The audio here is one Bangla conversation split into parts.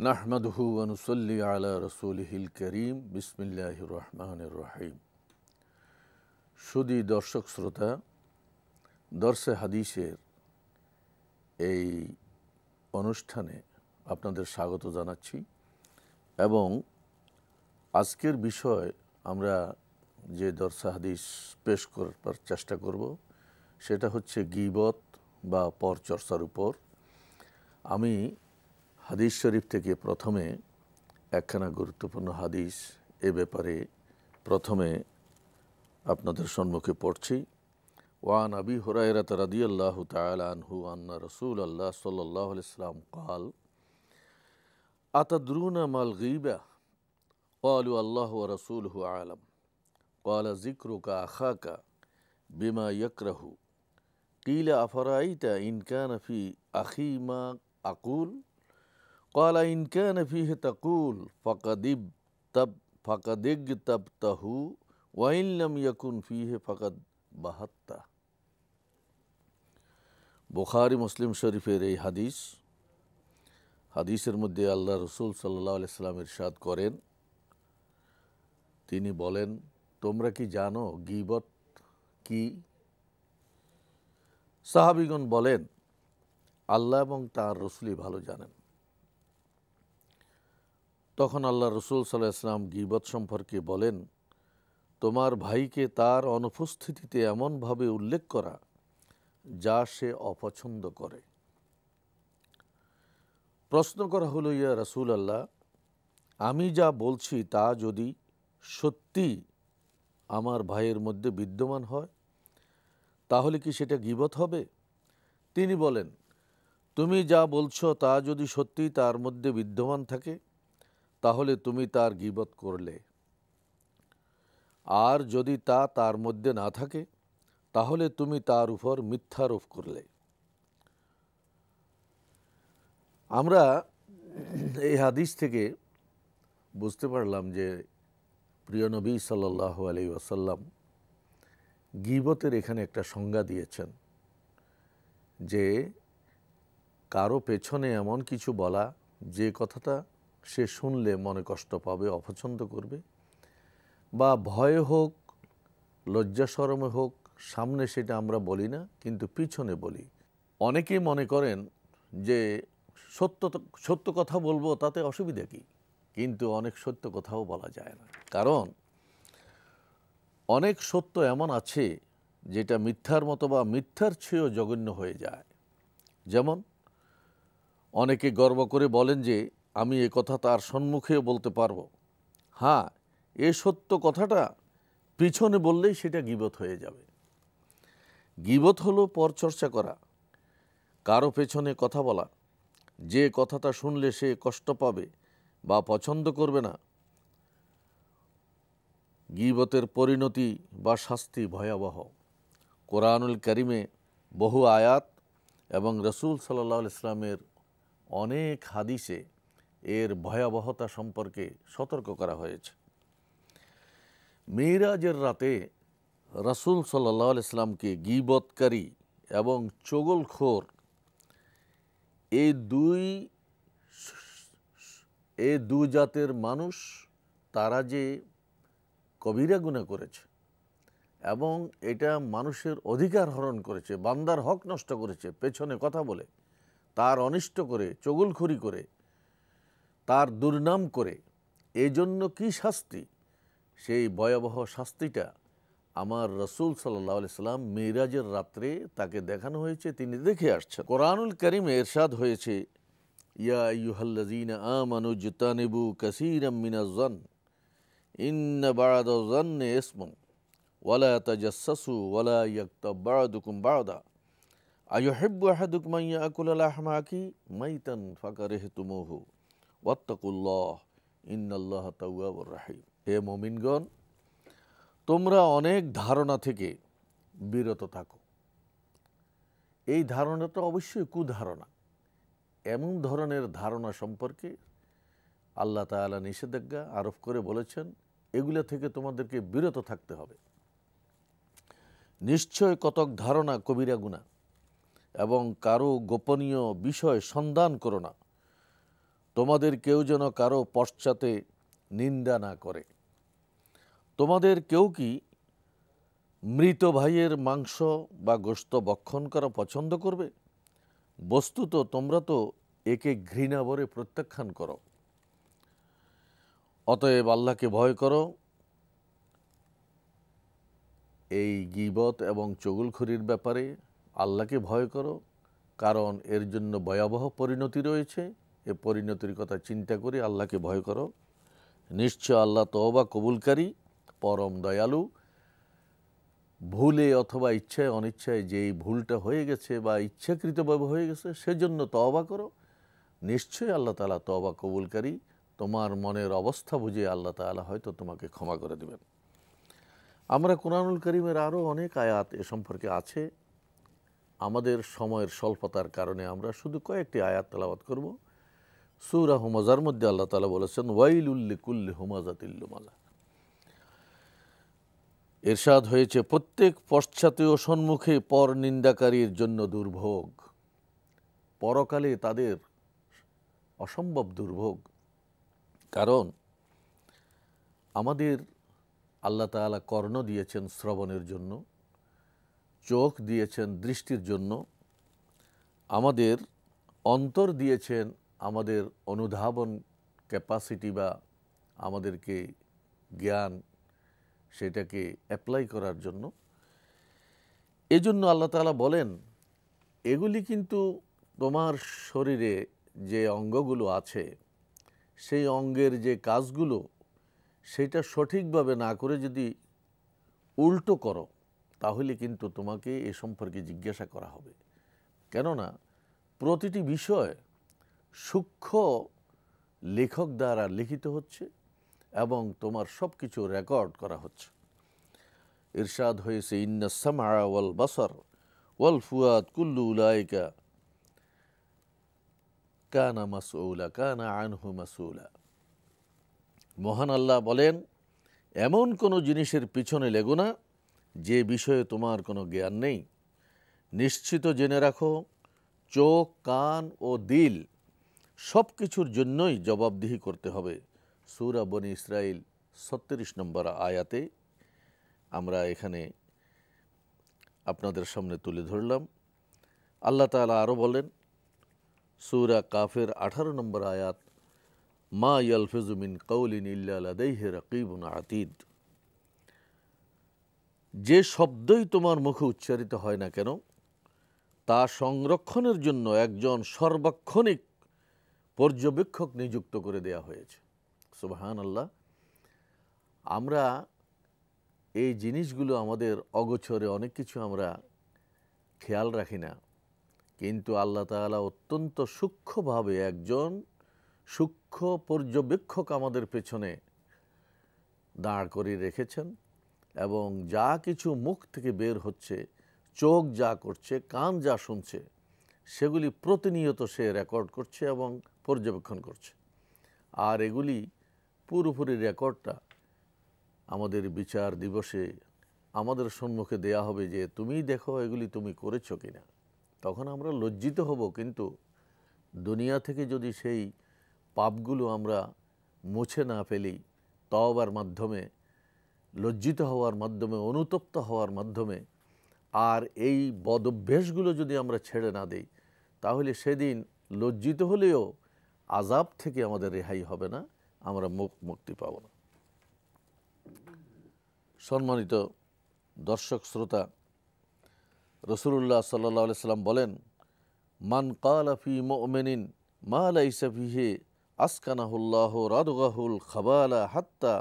নাহমাদুহু ওয়া নুসাল্লি আলা রাসূলিহিল কারীম বিসমিল্লাহির রহমানির রহিম। সুধী দর্শক শ্রোতা, দরসে হাদিসের এই অনুষ্ঠানে আপনাদের স্বাগত জানাচ্ছি এবং আজকের বিষয় আমরা যে দরসে হাদিস পেশ করার চেষ্টা করব সেটা হচ্ছে গীবত বা পরচর্চার উপর। আমি হাদিস শরীফ থেকে প্রথমে একখানা গুরুত্বপূর্ণ হাদিস এ ব্যাপারে প্রথমে আপনাদের সম্মুখে পড়ছি। ওয়ান আবি হুরায়রা রাদিয়াল্লাহু তাআলা আনহু আন্না রাসূলুল্লাহ সাল্লাল্লাহু আলাইহি ওয়াসাল্লাম قال আতাদরুনা মাল গীবা ক্বালু আল্লাহু ওয়া রাসূলুহু আ'লাম ক্বালা যিকরুকা আখাকা বিমা ইয়াকরাহু ক্বিলা আফরাআইতা ইন কানা ফি আখি মা আকুল قال إن كان فيه تقول فقد اغتبته وإن لم يكن فيه فقد بهته। বুখারী মুসলিম শরীফের এই হাদিসের মধ্যে আল্লাহ রসুল সাল্লাল্লাহু আলাইহি ওয়াসাল্লাম ইরশাদ করেন, তিনি বলেন, তোমরা কি জানো গীবত কি? সাহাবীগণ বলেন, আল্লাহ এবং তার রসুলই ভালো জানেন। তখন আল্লাহ রসুল সাল্লাল্লাহু আলাইহি ওয়াসাল্লাম গীবত সম্পর্কে বলেন, তোমার ভাইকে তার অনুপস্থিতিতে এমনভাবে উল্লেখ করা যা সে অপছন্দ করে। প্রশ্ন করা হলো, ইয়া রাসূলুল্লাহ, আমি যা বলছি তা যদি সত্যি আমার ভাইয়ের মধ্যে বিদ্যমান হয় তাহলে কি সেটা গীবত হবে? তিনি বলেন, তুমি যা বলছো তা যদি সত্যি তার মধ্যে বিদ্যমান থাকে তাহলে তুমি তার গীবত করলে, আর যদি তা তার মধ্যে না থাকে তাহলে তুমি তার উপর মিথ্যারোপ করলে। আমরা এই হাদিস থেকে বুঝতে পারলাম যে প্রিয় নবী সাল্লাল্লাহু আলাইহি ওয়াসাল্লাম গীবতের এখানে একটা সংজ্ঞা দিয়েছেন যে কারো পেছনে এমন কিছু বলা যে কথাটা সে শুনলে মনে কষ্ট পাবে, অপছন্দ করবে, বা ভয়ে হোক, লজ্জা শরমে হোক, সামনে সেটা আমরা বলি না কিন্তু পিছনে বলি। অনেকেই মনে করেন যে সত্য কথা বলবো তাতে অসুবিধা কী, কিন্তু অনেক সত্য কথাও বলা যায় না, কারণ অনেক সত্য এমন আছে যেটা মিথ্যার মতো বা মিথ্যার চেয়েও জঘন্য হয়ে যায়। যেমন অনেকে গর্ব করে বলেন যে আমি এ কথা তার সম্মুখেও বলতে পারবো। হ্যাঁ, এ সত্য কথাটা পিছনে বললেই সেটা গীবত হয়ে যাবে। গীবত হলো পরচর্চা করা, কারো পেছনে কথা বলা, যে কথাটা শুনলে সে কষ্ট পাবে বা পছন্দ করবে না। গীবতের পরিণতি বা শাস্তি ভয়াবহ। কোরআনুল কারিমে বহু আয়াত এবং রাসূল সাল্লাল্লাহু আলাইহি ওয়াসাল্লামের অনেক হাদিসে এর ভয়াবহতা সম্পর্কে সতর্ক করা হয়েছে। মিরাজের রাতে রাসূল সাল্লাল্লাহু আলাইহি ওয়াসাল্লামকে গীবতকারী এবং চগলখোর এই দুই জাতের মানুষ, তারা যে কবিরা গুনাহ করেছে এবং এটা মানুষের অধিকার হরণ করেছে, বান্দার হক নষ্ট করেছে, পেছনে কথা বলে, তার অনিষ্ট করে, চগলখড়ি করে, তার দুর্নাম করে, এই জন্য কী শাস্তি, সেই ভয়াবহ শাস্তিটা আমার রাসূল সাল্লাল্লাহু আলাইহি ওয়াসাল্লাম মিরাজের রাত্রে তাকে দেখানো হয়েছে, তিনি দেখে আসছেন। কোরআনুল কারিমে ইরশাদ হয়েছে, ইয়া আইয়ুহাল্লাযীনা আমানু ইজতানিবু কাসীরাম মিনাজ-যন্ন ইন্না বা'দাজ-যন্নি ইসমুন ওয়ালা তাজাসসাসু ওয়ালা ইয়াগতাব বা'দুকুম বা'দা আইয়ুহিব্বু আহাদুকুম আন ইয়াকুলা লাহমা আখীহি মাইতান ফাকারিহতুমুহু ওয়াত্তাকুল্লাহ ইন্নাল্লাহা তাওয়াবুর রাহিম। হে মুমিনগণ, তোমরা অনেক ধারণা থেকে বিরত থাকো। এই ধারণাটা অবশ্যই কুধারণা। এমন ধরনের ধারণা সম্পর্কে আল্লাহ তাআলা নিষেধাজ্ঞা আরোপ করে বলেছেন, এগুলো থেকে তোমাদেরকে বিরত থাকতে হবে। নিশ্চয় কতক ধারণা কবিরা গুনাহ এবং কারো গোপনীয় বিষয় সন্ধান করো না। তোমাদের কেউ যেন কারো পশ্চাতে নিন্দা না করে। তোমাদের কেউ কি মৃত ভাইয়ের মাংস বা গোশত ভক্ষণ করা পছন্দ করবে? বস্তুত তোমরা তো একে ঘৃণা ভরে প্রত্যাখ্যান করো। অতএব আল্লাহকে ভয় করো। এই গীবত এবং চুগলখড়ির ব্যাপারে আল্লাহকে ভয় করো, কারণ এর জন্য ভয়াবহ পরিণতি রয়েছে। এ পরিণতির কথা চিন্তা করে আল্লাহকে ভয় করো। নিশ্চয় আল্লাহ তওবা কবুলকারী, পরম দয়ালু। ভুলে অথবা ইচ্ছায় অনিচ্ছায় যেই ভুলটা হয়ে গেছে বা ইচ্ছাকৃতভাবে হয়ে গেছে, সেজন্য তওবা করো। নিশ্চয়ই আল্লাহ তাআলা তওবা কবুলকারী। তোমার মনের অবস্থা বুঝে আল্লাহ তাআলা হয়তো তোমাকে ক্ষমা করে দেবেন। আমরা কোরআনুল কারীমের আরও অনেক আয়াত এ সম্পর্কে আছে। আমাদের সময়ের স্বল্পতার কারণে আমরা শুধু কয়েকটি আয়াত তেলাওয়াত করব। সূরা হুমাযার মধ্যে আল্লাহ তাআলা বলেছেন, ওয়াইলুল লিকুল্লি হুমাযাতিল লুমাযা। ইরশাদ হয়েছে, প্রত্যেক পশ্চাতীয় সম্মুখে পর নিন্দাকারীর জন্য দুর্ভোগ। পরকালে তাদের অসম্ভব দুর্ভোগ। কারণ আমাদের আল্লাহ তাআলা কর্ণ দিয়েছেন শ্রবণের জন্য, চোখ দিয়েছেন দৃষ্টির জন্য, আমাদের অন্তর দিয়েছেন আমাদের অনুধাবন ক্যাপাসিটি বা আমাদেরকে জ্ঞান সেটাকে অ্যাপ্লাই করার জন্য। এজন্য আল্লাহ তাআলা বলেন, এগুলি কিন্তু তোমার শরীরে যে অঙ্গগুলো আছে, সেই অঙ্গের যে কাজগুলো, সেটা সঠিকভাবে না করে যদি উল্টো করো, তাহলে কিন্তু তোমাকে এ সম্পর্কে জিজ্ঞাসা করা হবে। কেননা প্রতিটি বিষয় সূক্ষ্ম লেখক দ্বারা লিখিত হচ্ছে এবং তোমার সব কিছু রেকর্ড করা হচ্ছে। ইরশাদ হয়েছে, ইন্নাস সামআ ওয়াল বাসার ওয়াল ফুয়াদ কুল্লু উলাইকা কানা মাসউলা কানা আনহু মাসউলা। মহান আল্লাহ বলেন, এমন কোনো জিনিসের পিছনে লেগো না যে বিষয়ে তোমার কোনো জ্ঞান নেই। নিশ্চিত জেনে রাখো, চোখ, কান ও দিল সব কিছুর জন্যই জবাবদিহি করতে হবে। সূরা বনী ইসরাইল ৩৬ নম্বর আয়াতে আমরা এখানে আপনাদের সামনে তুলে ধরলাম। আল্লাহ তাআলা আরও বলেন, সূরা কাফের ১৮ নম্বর আয়াত, মা ইয়ালফিজু মিন কাউলিন ইল্লা লাদাইহি রাকিবুন আতীদ। যে শব্দই তোমার মুখে উচ্চারিত হয় না কেন, তা সংরক্ষণের জন্য একজন সর্বাক্ষণিক পর্যবেক্ষক নিযুক্ত করে দেয়া হয়েছে। সুবহানাল্লাহ। আমরা এই জিনিসগুলো আমাদের অগোচরে অনেক কিছু আমরা খেয়াল রাখি না, কিন্তু আল্লাহ তাআলা অত্যন্ত সূক্ষ্মভাবে একজন সূক্ষ্ম পর্যবেক্ষক আমাদের পেছনে দাঁড় করিয়ে রেখেছেন এবং যা কিছু মুখ থেকে বের হচ্ছে, চোখ যা করছে, কান যা শুনছে, সেগুলি প্রতিনিয়ত সে রেকর্ড করছে এবং পর্যবেক্ষণ করছে। আর এগুলি পুরোপুরি রেকর্ডটা আমাদের বিচার দিবসে আমাদের সম্মুখে দেয়া হবে যে তুমি দেখো এগুলি তুমি করেছো কিনা। তখন আমরা লজ্জিত হব, কিন্তু দুনিয়া থেকে যদি সেই পাপগুলো আমরা মুছে না ফেলি, তওবার মাধ্যমে, লজ্জিত হওয়ার মাধ্যমে, অনুতপ্ত হওয়ার মাধ্যমে, আর এই বদভ্যাসগুলো যদি আমরা ছেড়ে না দেই, তাহলে সেদিন লজ্জিত হলেও আযাব থেকে আমাদের রেহাই হবে না, আমরা মুক্তি পাব না। সম্মানিত দর্শক শ্রোতা, রাসূলুল্লাহ সাল্লাল্লাহু আলাইহি সাল্লাম বলেন, মান ক্বালা ফি মুমিনিন মা লাইসা ফিহি আসকানাহুল্লাহু রাদগাহুল খাবালা হাত্তা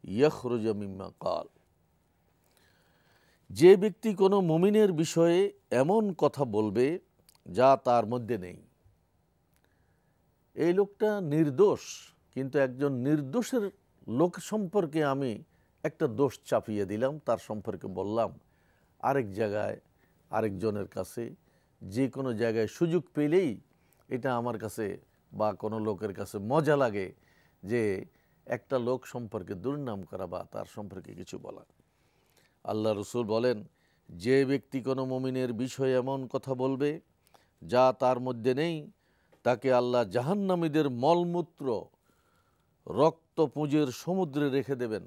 ইয়াখরুজা মিম্মা ক্বাল। যে ব্যক্তি কোনো মুমিনের বিষয়ে এমন কথা বলবে যা তার মধ্যে নেই, এই লোকটা নির্দোষ, কিন্তু একজন নির্দোষের লোক সম্পর্কে আমি একটা দোষ চাপিয়ে দিলাম, তার সম্পর্কে বললাম, আরেক জায়গায় আরেকজনের কাছে যে কোনো জায়গায় সুযোগ পেলেই এটা আমার কাছে বা কোনো লোকের কাছে মজা লাগে যে একটা লোক সম্পর্কে দুর্নাম করা বা তার সম্পর্কে কিছু বলা। আল্লাহ রসুল বলেন, যে ব্যক্তি কোনো মুমিনের বিষয়ে এমন কথা বলবে যা তার মধ্যে নেই, তাকে আল্লাহ জাহান্নামীদের মলমূত্র রক্তপুঞ্জের সমুদ্রে রেখে দেবেন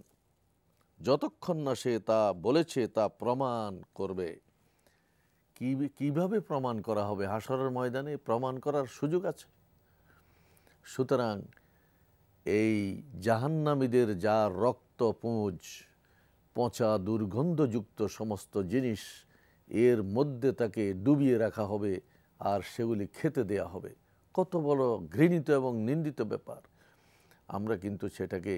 যতক্ষণ না সে তা বলেছে তা প্রমাণ করবে। কিভাবে প্রমাণ করা হবে? হাসরের ময়দানে প্রমাণ করার সুযোগ আছে। সুতরাং এই জাহান্নামীদের যা রক্তপুঞ্জ, পচা দুর্গন্ধযুক্ত সমস্ত জিনিস, এর মধ্যে তাকে ডুবিয়ে রাখা হবে আর সেগুলি খেতে দেয়া হবে। কত বড় ঘৃণিত এবং নিন্দিত ব্যাপার। আমরা কিন্তু সেটাকে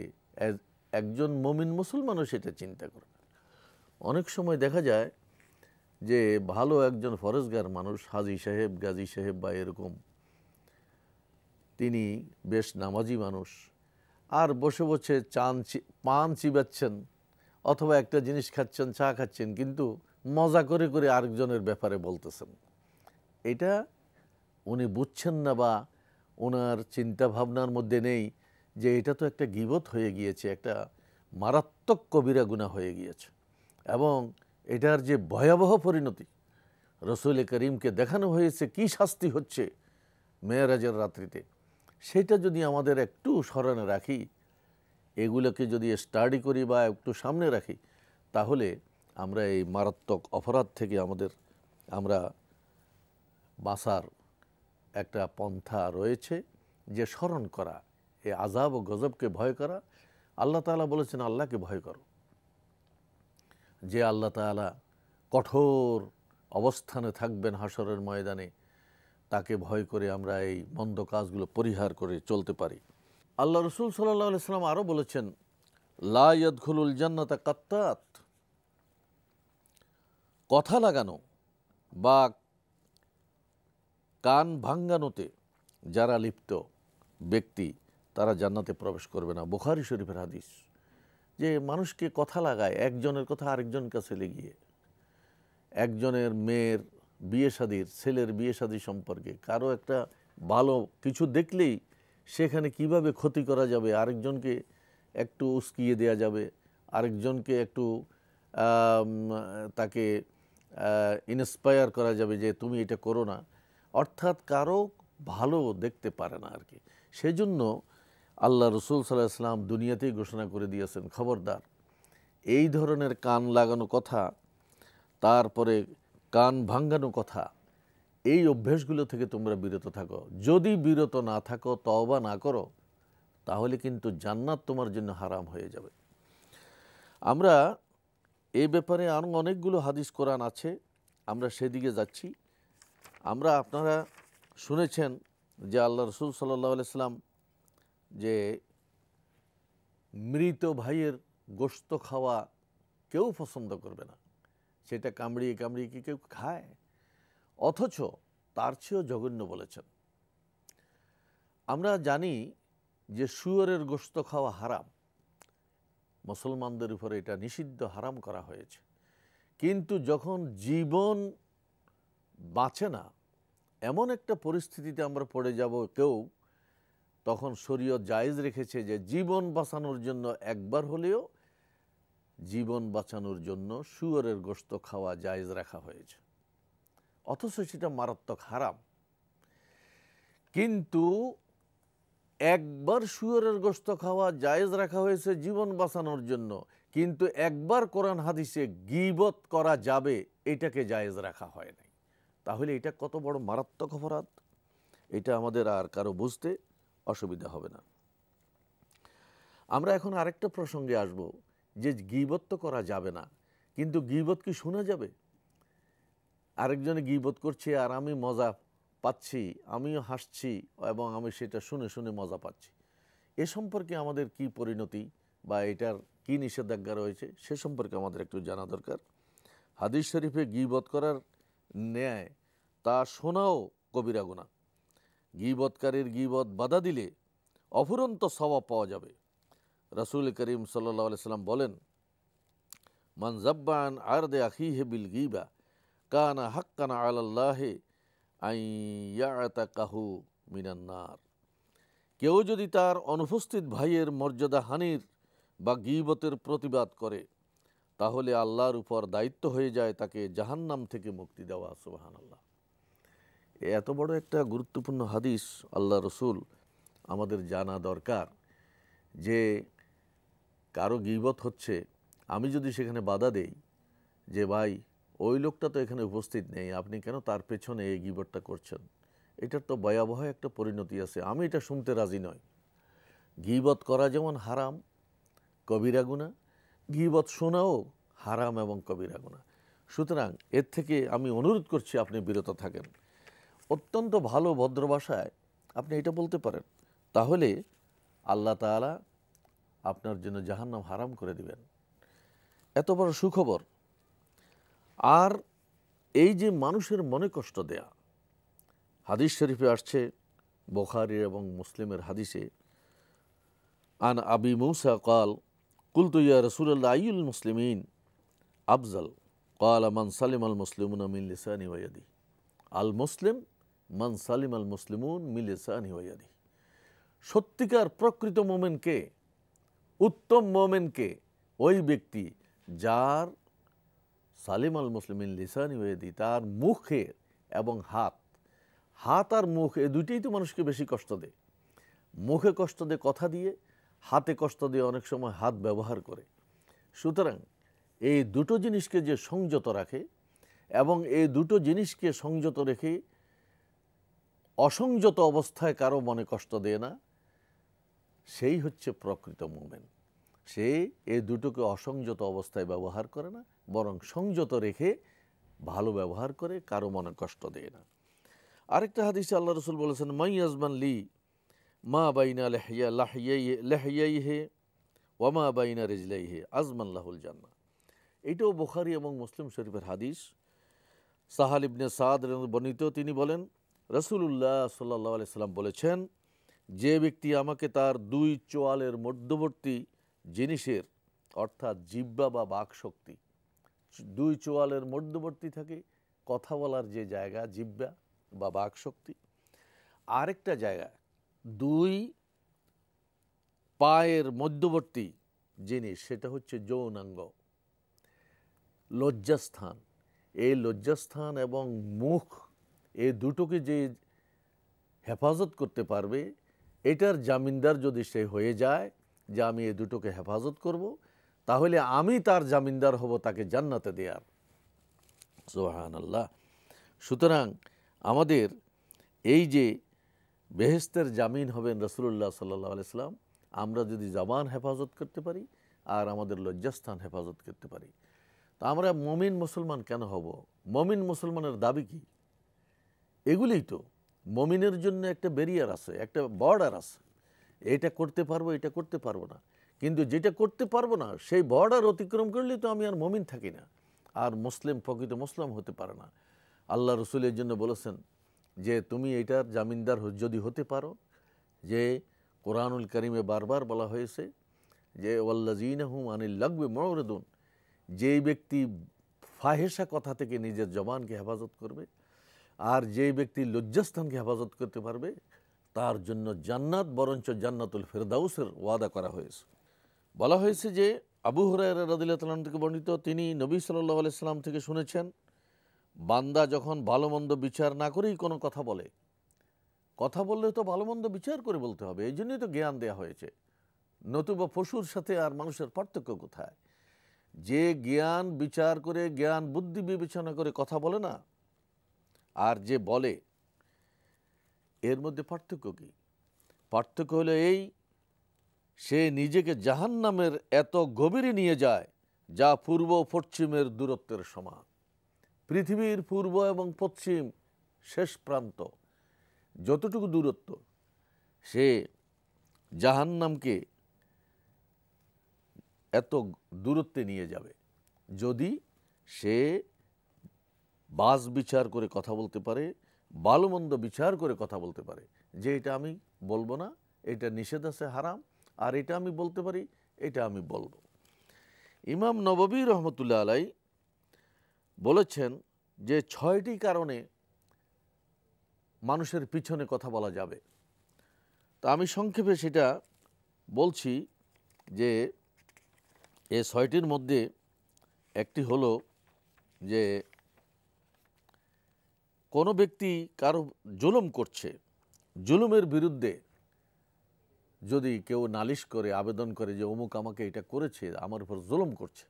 একজন মুমিন মুসলমানও সেটা চিন্তা করে না। অনেক সময় দেখা যায় যে ভালো একজন ফরজগার মানুষ, হাজি সাহেব, গাজী সাহেব বা এরকম, তিনি বেশ নামাজি মানুষ, আর বসে বসে পান চিবাচ্ছেন অথবা একটা জিনিস খাচ্ছেন, চা খাচ্ছেন, কিন্তু মজা করে করে আরেকজনের ব্যাপারে বলতেছেন। এটা উনি বুঝছেন না বা ওনার চিন্তা ভাবনার মধ্যে নেই যে এটা তো একটা গীবত হয়ে গিয়েছে, একটা মারাত্মক কবিরা গুনাহ হয়ে গিয়েছে এবং এটার যে ভয়াবহ পরিণতি রসুল করিমকে দেখানো হয়েছে কি শাস্তি হচ্ছে মেরাজের রাত্রিতে, সেটা যদি আমাদের একটু স্মরণে রাখি, এগুলোকে যদি স্টাডি করি বা একটু সামনে রাখি, তাহলে আমরা এই মারাত্মক অপরাধ থেকে আমরা বাঁচার একটা পন্থা রয়েছে, যে স্মরণ করা, এই আযাব ও গজবকে ভয় করা। আল্লাহ তাআলা বলেছেন আল্লাহকে ভয় করো। যে আল্লাহ তাআলা কঠোর অবস্থানে থাকবেন হাসরের ময়দানে, তাকে ভয় করে আমরা এই মন্দ কাজগুলো পরিহার করে চলতে পারি। আল্লাহ রসুল সাল্লাল্লাহু আলাইহি সাল্লাম আরও বলেছেন, লা ইয়াদখুলুল জান্নাতা কাত্তাত, কথা লাগানো বা কান ভাঙ্গানোতে যারা লিপ্ত ব্যক্তি তারা জান্নাতে প্রবেশ করবে না। বুখারী শরীফের হাদিস, যে মানুষকে কথা লাগায়, একজনের কথা আরেকজন কাছে লেগিয়ে, একজনের মেয়ের বিয়ে শাদির, ছেলের বিয়ে শাদি সম্পর্কে কারো একটা ভালো কিছু দেখলেই সেখানে কিভাবে ক্ষতি করা যাবে, আরেকজনকে একটু উস্কিয়ে দেয়া যাবে, আরেকজনকে একটু তাকে ইন্সপায়ার করা যাবে যে তুমি এটা করো না, অর্থাৎ কারো ভালো দেখতে পারে না আর কি। সেজন্য আল্লাহ রসুল সাল্লাল্লাহু আলাইহি ওয়াসাল্লাম দুনিয়াতেই ঘোষণা করে দিয়েছেন, খবরদার এই ধরনের কান লাগানো কথা, তারপরে কান ভাঙ্গানো কথা, এই অভ্যেসগুলো থেকে তোমরা বিরত থাকো। যদি বিরত না থাকো, তওবা না করো, তাহলে কিন্তু জান্নাত তোমার জন্য হারাম হয়ে যাবে। আমরা এই ব্যাপারে আরও অনেকগুলো হাদিস কোরআন আছে, আমরা সেদিকে যাচ্ছি। আপনারা শুনেছেন যে আল্লাহ রসুল সাল্লাল্লাহু আলাইহি সাল্লাম যে মৃত ভাইয়ের গোশত খাওয়া কেউ পছন্দ করবে না, সেটা কামড়িয়ে কামড়িয়ে কি কেউ খায়? অথচ তার চেয়েও জঘন্য বলেছেন। আমরা জানি যে শুয়োরের গোশত খাওয়া হারাম, মুসলমানদের উপরে এটা নিষিদ্ধ, হারাম করা হয়েছে। কিন্তু যখন জীবন বাঁচে না, এমন একটা পরিস্থিতিতে আমরা পড়ে যাব কেউ, তখন শরীয়ত জায়েজ রেখেছে যে জীবন বাঁচানোর জন্য একবার হলেও জীবন বাঁচানোর জন্য শুয়োরের গোশত খাওয়া জায়েজ রাখা হয়েছে, অথচ সেটা মারাত্মক হারাম। কিন্তু একবার শুয়োরের গোশত খাওয়া জায়েজ রাখা হয়েছে জীবন বাঁচানোর জন্য, কিন্তু একবার কোরআন হাদিসে গীবত করা যাবে এটাকে জায়েজ রাখা হয় নাই। তাহলে এটা কত বড় মারাত্মক অপরাধ, এটা আমাদের আর কারো বুঝতে অসুবিধা হবে না। আমরা এখন আরেকটা প্রসঙ্গে আসব, যে গীবত তো করা যাবে না, কিন্তু গীবত কি শোনা যাবে? আরেকজনে গীবত করছে আর আমি মজা পাচ্ছি, আমিও হাসছি এবং আমি সেটা শুনে শুনে মজা পাচ্ছি। এ সম্পর্কে আমাদের কি পরিণতি বা এটার কি নিষেধাজ্ঞা রয়েছে সে সম্পর্কে আমাদের একটু জানা দরকার। হাদিস শরীফে গীবত করার ন্যায় তা শোনাও কবিরা গুনাহ। গীবতকারীর গীবত বাধা দিলে অফুরন্ত সওয়াব পাওয়া যাবে। রাসূল করিম সাল্লাল্লাহু আলাইহি সাল্লাম বলেন, মান যাব্বা আন আরদি আখিহি বিল গীবা কানা হাক্কান আলাল্লাহি আন ইয়াতাকাহু মিনান নার। কেউ যদি তার অনুপস্থিত ভাইয়ের মর্যাদা হানির বা গীবতের প্রতিবাদ করে, তাহলে আল্লাহর উপর দায়িত্ব হয়ে যায় তাকে জাহান্নাম থেকে মুক্তি দেওয়া। সুবহানাল্লাহ। এত বড় একটা গুরুত্বপূর্ণ হাদিস আল্লাহ রসুল আমাদের জানা দরকার যে কারো গীবত হচ্ছে, আমি যদি সেখানে বাধা দেই যে ভাই ওই লোকটা তো এখানে উপস্থিত নেই, আপনি কেন তার পেছনে এই গীবতটা করছেন, এটার তো ভয়াবহ একটা পরিণতি আছে, আমি এটা শুনতে রাজি নই। গীবত করা যেমন হারাম, কবিরা গুনাহ, গীবত শোনাও হারাম এবং কবিরা গুনাহ। সুতরাং এর থেকে আমি অনুরোধ করছি আপনি বিরত থাকেন। অত্যন্ত ভালো ভদ্র ভাষায় আপনি এটা বলতে পারেন, তাহলে আল্লাহ তাআলা আপনার জন্য জাহান্নাম হারাম করে দিবেন। এত বড় সুখবর। আর এই যে মানুষের মনে কষ্ট দেয়া, হাদিস শরীফে আসছে, বুখারী এবং মুসলিমের হাদিসে, আন আবি মুসা قال قلت يا رسول الله أي المسلمين أفضل قال من سلم المسلمون من لسانه ويده المسلم من سلم المسلمون من لسانه ويده। সত্যিকার প্রকৃত মুমিন কে, উত্তম মুমিন কে? ওই ব্যক্তি যার সালিম আল মুসলিমিন লিসানি ওয়াদি, তার মুখে এবং হাত, হাত আর মুখ এই দুইটাই তো মানুষকে বেশি কষ্ট দেয়। মুখে কষ্ট দেয় কথা দিয়ে, হাতে কষ্ট দিয়ে অনেক সময় হাত ব্যবহার করে। সুতরাং এই দুটো জিনিসকে যে সংযত রাখে এবং এই দুটো জিনিসকে সংযত রেখে অসংযত অবস্থায় কারো মনে কষ্ট দেয় না, সেই হচ্ছে প্রকৃত মুমিন। সে এই দুটোকে অসংযত অবস্থায় ব্যবহার করে না, বরং সংযত রেখে ভালো ব্যবহার করে, কারো মনে কষ্ট দেয় না। আরেকটা হাদিসে আল্লাহ রসুল বলেছেন, মাই আজমান লি মা বাইনা লাহিয়াইহে ওয়ামা বাইনা রিজলাইহে আজমান লাহুল জান্নাহ। এইটাও বুখারী এবং মুসলিম শরীফের হাদিস। সাহাল ইবনে সাদ বর্ণিত, তিনি বলেন রাসূলুল্লাহ সাল্লাল্লাহু আলাইহি সাল্লাম বলেছেন, যে ব্যক্তি আমাকে তার দুই চোয়ালের মধ্যবর্তী জিনিসের, অর্থাৎ জিহ্বা বা বাক শক্তি, দুই চোয়ালের মধ্যবর্তী থাকে কথা বলার যে জায়গা জিহ্বা বা বাক শক্তি, আরেকটা জায়গা দুই পায়ের মধ্যবর্তী জিনিস, সেটা হচ্ছে যৌনাঙ্গ, লজ্জাস্থান। এই লজ্জাস্থান এবং মুখ, এই দুটোকে যে হেফাজত করতে পারবে, এটার জামিনদার যদি সে হয়ে যায় যে আমি এই দুটোকে হেফাজত করব, তাহলে আমি তার জামিনদার হব তাকে জান্নাতে দেয়ার। সুবহানাল্লাহ। সুতরাং আমাদের এই যে বেহেশতের জামিন হবেন রাসূলুল্লাহ সাল্লাল্লাহু আলাইহি সাল্লাম, আমরা যদি জবান হেফাজত করতে পারি আর আমাদের লজ্জাস্থান হেফাজত করতে পারি, তা আমরা মুমিন মুসলমান কেন হব? মুমিন মুসলমানের দাবি কি? এগুলিই তো। মুমিনের জন্য একটা ব্যারিয়ার আছে, একটা বর্ডার আছে, এটা করতে পারবো, এটা করতে পারবো না। কিন্তু যেটা করতে পারবো না সেই বর্ডার অতিক্রম করলে তো আমি আর মুমিন থাকি না, আর মুসলিম প্রকৃত মুসলিম হতে পারে না। আল্লাহ রসুল এর জন্য বলেছেন যে তুমি এটার জামিনদার যদি হতে পারো, যে কোরআনুল কারিমে বারবার বলা হয়েছে যে ওয়াল্লাযীনা হুম আনিল লাগবি মুরিদুন, যেই ব্যক্তি ফাহেসা কথা থেকে নিজের জবানকে হেফাজত করবে আর যেই ব্যক্তি লজ্জাস্থানকে হেফাজত করতে পারবে, তার জন্য জান্নাত, বরঞ্চ জান্নাতুল ফেরদাউসের ওয়াদা করা হয়েছে। বলা হয়েছে যে আবু হুরায়রা রাদিয়াল্লাহু তাআলা থেকে বর্ণিত, তিনি নবী সাল্লাল্লাহু আলাইহি সাল্লাম থেকে শুনেছেন, বান্দা যখন ভালো মন্দ বিচার না করেই কোনো কথা বলে, কথা বললে তো ভালো মন্দ বিচার করে বলতে হবে, এই জন্যই তো জ্ঞান দেয়া হয়েছে। নতুবা পশুর সাথে আর মানুষের পার্থক্য কোথায়? যে জ্ঞান বিচার করে, জ্ঞান বুদ্ধি বিবেচনা করে কথা বলে না, আর যে বলে, এর মধ্যে পার্থক্য কি? পার্থক্য হলো এই, সে নিজেকে জাহান্নামের এত গভীরে নিয়ে যায় যা পূর্ব পশ্চিমের দূরত্বের সমান। পৃথিবীর পূর্ব এবং পশ্চিম শেষ প্রান্ত যতটুকু দূরত্ব, সে জাহান্নামকে এত দূরত্বে নিয়ে যাবে যদি সে বাস বিচার করে কথা বলতে পারে, ভালো মন্দ বিচার করে কথা বলতে পারে, যে এটা আমি বলবো না, এটা নিষেধ আছে, হারাম, আর এটা আমি বলতে পারি, এটা আমি বলবো। ইমাম নববী রহমতুল্লাহ আলাই বলেছেন যে 6টি কারণে মানুষের পিছনে কথা বলা যাবে। তা আমি সংক্ষেপে সেটা বলছি যে এই 6টির মধ্যে একটি হলো যে কোনো ব্যক্তি কারো জুলুম করছে, জুলুমের বিরুদ্ধে যদি কেউ নালিশ করে, আবেদন করে যে অমুক আমাকে এটা করেছে, আমার উপর জুলুম করছে,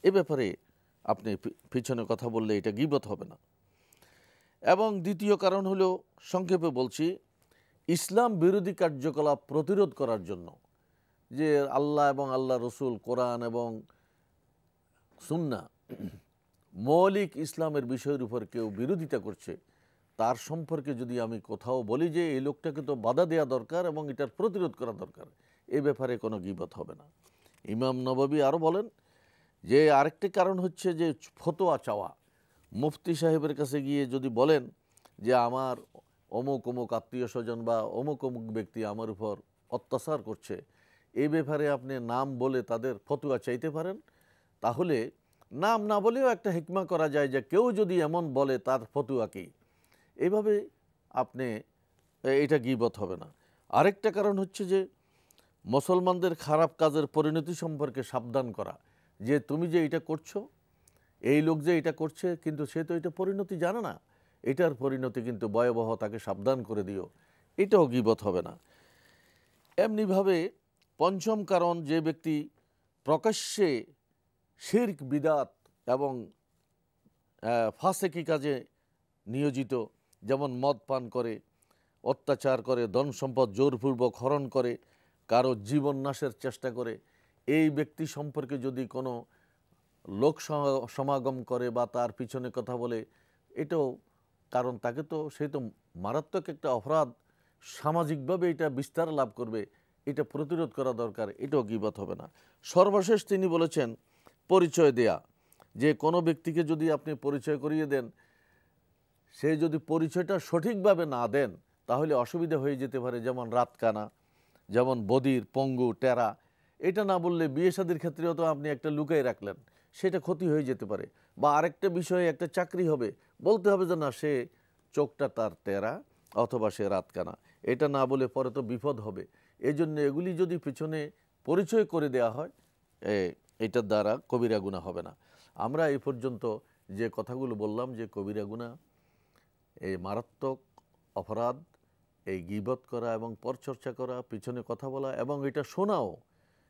এ ব্যাপারে আপনি পিছনে কথা বললে এটা গীবত হবে না। এবং দ্বিতীয় কারণ হলো, সংক্ষেপে বলছি, ইসলাম বিরোধী কার্যকলাপ প্রতিরোধ করার জন্য, যে আল্লাহ এবং আল্লাহ রসুল, কোরআন এবং সুন্নাহ, মৌলিক ইসলামের বিষয়ের উপর কেউ বিরোধিতা করছে, তার সম্পর্কে যদি আমি কোথাও বলি যে এই লোকটাকে তো বাধা দেওয়া দরকার এবং এটার প্রতিরোধ করা দরকার, এ ব্যাপারে কোনো গীবত হবে না। ইমাম নববী আরও বলেন যে আরেকটি কারণ হচ্ছে যে ফতোয়া চাওয়া। মুফতি সাহেবের কাছে গিয়ে যদি বলেন যে আমার অমুক অমুক আত্মীয় স্বজন বা অমুক অমুক ব্যক্তি আমার উপর অত্যাচার করছে, এই ব্যাপারে আপনি নাম বলে তাদের ফতোয়া চাইতে পারেন। তাহলে নাম না বলেও একটা হিকমা করা যায় যে কেউ যদি এমন বলে তার ফতোয়া কি, এইভাবে আপনি, এটা গীবত হবে না। আরেকটা কারণ হচ্ছে যে মুসলমানদের খারাপ কাজের পরিণতি সম্পর্কে সাবধান করা, যে তুমি যে এটা করছো, এই লোক যে এটা করছে কিন্তু সে তো এটা পরিণতি জানে না, এটার পরিণতি কিন্তু ভয়াবহ, তাকে সাবধান করে দিও, এটাও গীবত হবে না। এমনিভাবে পঞ্চম কারণ, যে ব্যক্তি প্রকাশ্যে শিরক, বিদাত এবং ফাসেকি কাজে নিয়োজিত, যেমন মদ পান করে, অত্যাচার করে, ধন সম্পদ জোরপূর্বক হরণ করে, কারো জীবন নাশের চেষ্টা করে, এই ব্যক্তি সম্পর্কে যদি কোনো লোক সমাগম করে বা তার পিছনে কথা বলে, এটাও, কারণ তাকে তো, সে তো মারাত্মক একটা অপরাধ, সামাজিকভাবে এটা বিস্তার লাভ করবে, এটা প্রতিরোধ করা দরকার, এটাও গীবত হবে না। সর্বশেষ তিনি বলেছেন পরিচয় দেয়া, যে কোনো ব্যক্তিকে যদি আপনি পরিচয় করিয়ে দেন, সে যদি পরিচয়টা সঠিকভাবে না দেন তাহলে অসুবিধা হয়ে যেতে পারে। যেমন রাতকানা, যেমন বদির, পঙ্গু, টেরা, এটা না বললে বিয়ে শাদীর ক্ষেত্রেও তো আপনি একটা লুকাই রাখলেন, সেটা ক্ষতি হয়ে যেতে পারে। বা আরেকটা বিষয়ে একটা চাকরি হবে, বলতে হবে যে না, সে চোখটা তার টেরা অথবা সে রাতকানা, এটা না বলে পরে তো বিপদ হবে। এই জন্য এগুলি যদি পিছনে পরিচয় করে দেওয়া হয়, এটার দ্বারা কবিরা গুনাহ হবে না। আমরা এই পর্যন্ত যে কথাগুলো বললাম, যে কবিরা গুনাহ, এই মারাত্মক অপরাধ, এই গীবত করা এবং পরচর্চা করা, পিছনে কথা বলা এবং এটা শোনাও,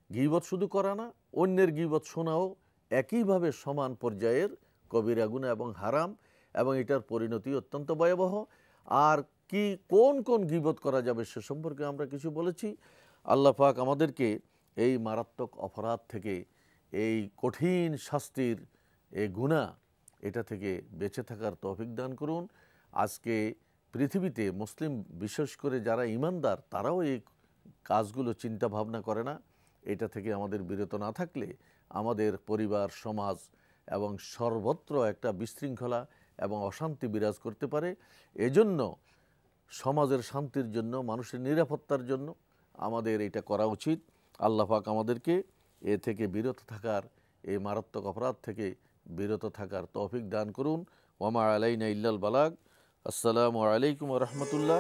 গীবত শুধু করা না, অন্যের গীবত শোনাও একইভাবে সমান পর্যায়ের কবিরা গুনাহ এবং হারাম, এবং এটার পরিণতি অত্যন্ত ভয়াবহ। আর কি কোন কোন গীবত করা যাবে সে সম্পর্কে আমরা কিছু বলেছি। আল্লাহ পাক আমাদেরকে এই মারাত্মক অপরাধ থেকে, এই কঠিন শাস্তির এই গুনাহ, এটা থেকে বেঁচে থাকার তৌফিক দান করুন। আজকে পৃথিবীতে মুসলিম, বিশেষ করে যারা ঈমানদার, তারাও এই কাজগুলো চিন্তা ভাবনা করে না। এটা থেকে আমাদের বিরত না থাকলে আমাদের পরিবার, সমাজ এবং সর্বত্র একটা বিশৃঙ্খলা এবং অশান্তি বিরাজ করতে পারে। এজন্য সমাজের শান্তির জন্য, মানুষের নিরাপত্তার জন্য আমাদের এটা করা উচিত। আল্লাহ পাক আমাদেরকে এ থেকে বিরত থাকার, এই মারাত্মক অপরাধ থেকে বিরত থাকার তৌফিক দান করুন। ওয়া মা আলাইনা ইল্লাল বালাগ। আসসালামু আলাইকুম ওয়া রাহমাতুল্লাহ।